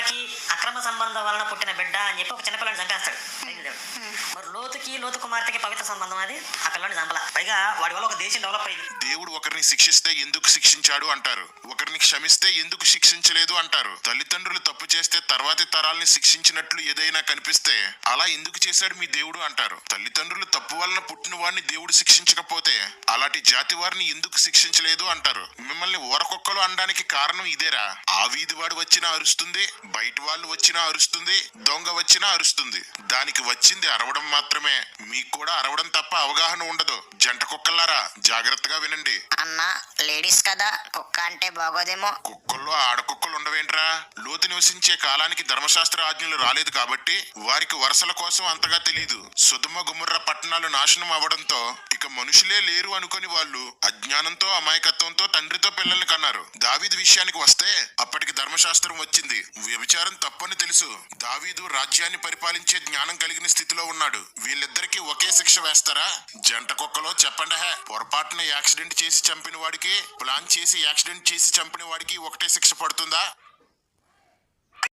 నోవాకి అక్రమ సంబంధం వలన పుట్టిన బిడ్డ అని చెప్పి ఒక చిన్నపిల్లని చంపేస్తాడు దేవుడు. మరి లోతు కుమార్తెకి పవిత్ర సంబంధం అది, ఆ పిల్లని చంపల. పైగా వాడి వల్ల ఒక దేశం డెవలప్ అయింది. దేవుడు ఒకరిని శిక్షిస్తే ఎందుకు శిక్షించాడు అంటారు, ఒకరిని క్షమిస్తే ఎందుకు శిక్షించలేదు అంటారు. తల్లిదండ్రులు తప్పు చేస్తే తర్వాతి తరాల్ని శిక్షించినట్లు ఏదైనా కనిపిస్తే అలా ఎందుకు చేశాడు మీ దేవుడు అంటారు. తల్లిదండ్రులు తప్పు వలన పుట్టిన వాడిని దేవుడు శిక్షించకపోతే అలాంటి జాతి వారిని ఎందుకు శిక్షించలేదు అంటారు. మిమ్మల్ని ఊరకొక్కలు అనడానికి కారణం ఇదేరా? ఆ వీధి వాడు వచ్చినా అరుస్తుంది, బయట వాళ్ళు వచ్చినా అరుస్తుంది, దొంగ వచ్చినా అరుస్తుంది. దానికి వచ్చింది అరవడం మాత్రమే. మీకు కూడా అరవడం తప్ప అవగాహన ఉండదు. జంట కుక్కలారా జాగ్రత్తగా వినండి. అన్నా లేడీస్ కదా, కుక్క అంటే బాగోదేమో. కుక్కల్లో ఆడకుక్కలు ఉండవేంట్రా? లోతు నివసించే కాలానికి ధర్మశాస్త్ర ఆజ్ఞలు రాలేదు కాబట్టి వారికి వరసల కోసం అంతగా తెలీదు. సుధుమ గుముర్ర పట్టణాలు నాశనం అవ్వడంతో ఇక మనుషులే లేరు అనుకుని వాళ్ళు అజ్ఞానంతో అమాయకత్వంతో తండ్రితో పిల్లల్ని కన్నారు. దావీదు విషయానికి వస్తే అప్పటికి ధర్మశాస్త్రం వచ్చింది. వ్యభిచారం తప్పని తెలుసు. దావీదు రాజ్యాన్ని పరిపాలించే జ్ఞానం కలిగిన స్థితిలో ఉన్నాడు. వీళ్ళిద్దరికి ఒకే శిక్ష వేస్తారా? జంట కుక్కలో చెప్పండి. పొరపాటున యాక్సిడెంట్ చేసి చంపిన వాడికి, ప్లాన్ చేసి యాక్సిడెంట్ చేసి చంపిన వాడికి ఒకటే శిక్ష పడుతుందా?